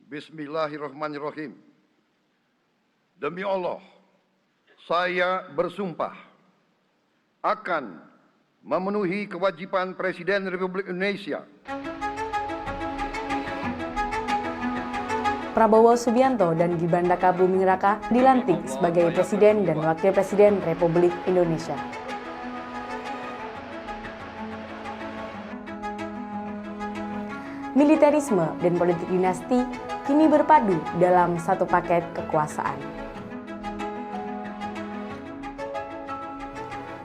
Bismillahirrahmanirrahim. Demi Allah, saya bersumpah akan memenuhi kewajiban Presiden Republik Indonesia. Prabowo Subianto dan Gibran Rakabuming Raka dilantik sebagai Presiden dan Wakil Presiden Republik Indonesia. Militerisme dan politik dinasti kini berpadu dalam satu paket kekuasaan.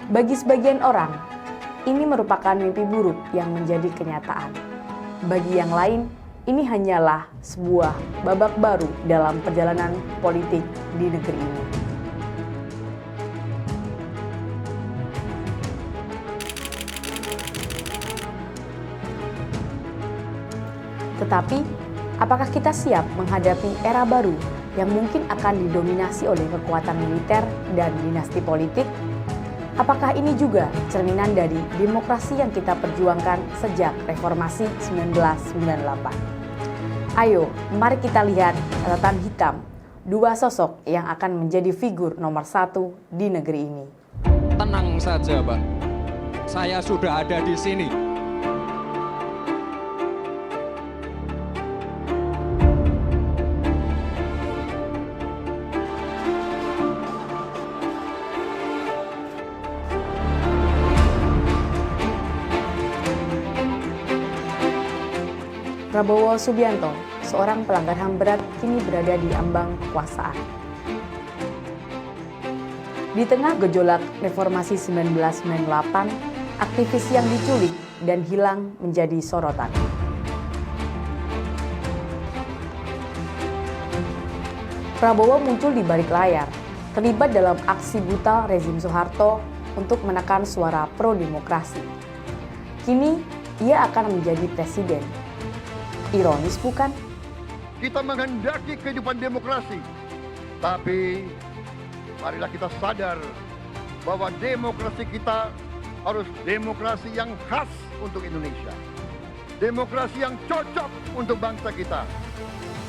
Bagi sebagian orang, ini merupakan mimpi buruk yang menjadi kenyataan. Bagi yang lain, ini hanyalah sebuah babak baru dalam perjalanan politik di negeri ini. Tetapi, apakah kita siap menghadapi era baru yang mungkin akan didominasi oleh kekuatan militer dan dinasti politik? Apakah ini juga cerminan dari demokrasi yang kita perjuangkan sejak reformasi 1998? Ayo, mari kita lihat catatan hitam dua sosok yang akan menjadi figur nomor 1 di negeri ini. Tenang saja, Pak. Saya sudah ada di sini. Prabowo Subianto, seorang pelanggar HAM berat, kini berada di ambang kekuasaan. Di tengah gejolak reformasi 1998, aktivis yang diculik dan hilang menjadi sorotan. Prabowo muncul di balik layar, terlibat dalam aksi brutal rezim Soeharto untuk menekan suara pro-demokrasi. Kini, ia akan menjadi presiden. Ironis bukan? Kita menghendaki kehidupan demokrasi, tapi marilah kita sadar bahwa demokrasi kita harus demokrasi yang khas untuk Indonesia. Demokrasi yang cocok untuk bangsa kita.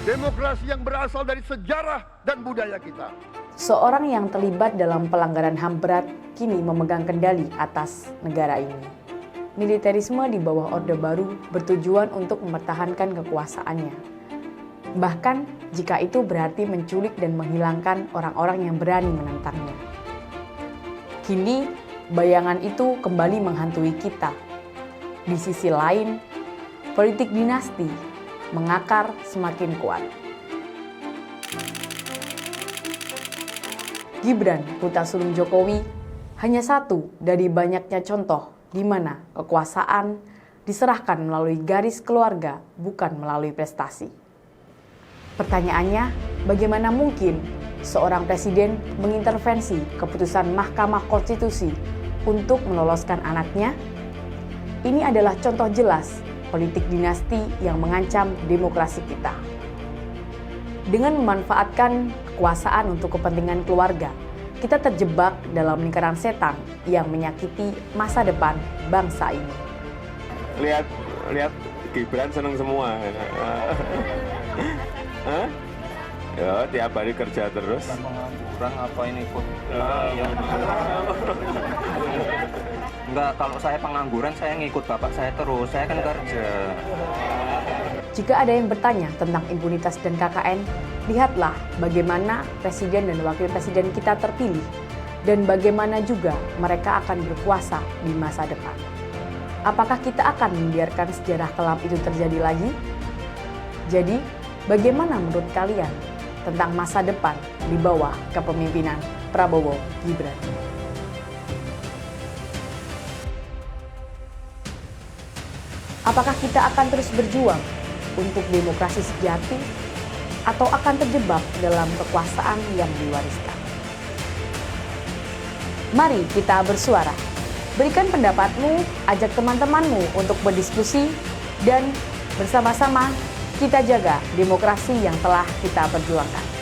Demokrasi yang berasal dari sejarah dan budaya kita. Seorang yang terlibat dalam pelanggaran HAM berat kini memegang kendali atas negara ini. Militerisme di bawah Orde Baru bertujuan untuk mempertahankan kekuasaannya. Bahkan jika itu berarti menculik dan menghilangkan orang-orang yang berani menentangnya. Kini bayangan itu kembali menghantui kita. Di sisi lain, politik dinasti mengakar semakin kuat. Gibran, putra sulung Jokowi, hanya satu dari banyaknya contoh di mana kekuasaan diserahkan melalui garis keluarga, bukan melalui prestasi. Pertanyaannya, bagaimana mungkin seorang presiden mengintervensi keputusan Mahkamah Konstitusi untuk meloloskan anaknya? Ini adalah contoh jelas politik dinasti yang mengancam demokrasi kita. Dengan memanfaatkan kekuasaan untuk kepentingan keluarga, kita terjebak dalam lingkaran setan yang menyakiti masa depan bangsa ini. Lihat Gibran seneng semua. Hah? Ya, tiap hari kerja terus. Kurang apa ini ikut? Enggak, kalau saya pengangguran saya ngikut bapak saya terus. Saya kan kerja. Jika ada yang bertanya tentang impunitas dan KKN, lihatlah bagaimana presiden dan wakil presiden kita terpilih dan bagaimana juga mereka akan berkuasa di masa depan. Apakah kita akan membiarkan sejarah kelam itu terjadi lagi? Jadi, bagaimana menurut kalian tentang masa depan di bawah kepemimpinan Prabowo Gibran? Apakah kita akan terus berjuang untuk demokrasi sejati atau akan terjebak dalam kekuasaan yang diwariskan? Mari kita bersuara. Berikan pendapatmu, ajak teman-temanmu untuk berdiskusi, dan bersama-sama kita jaga demokrasi yang telah kita perjuangkan.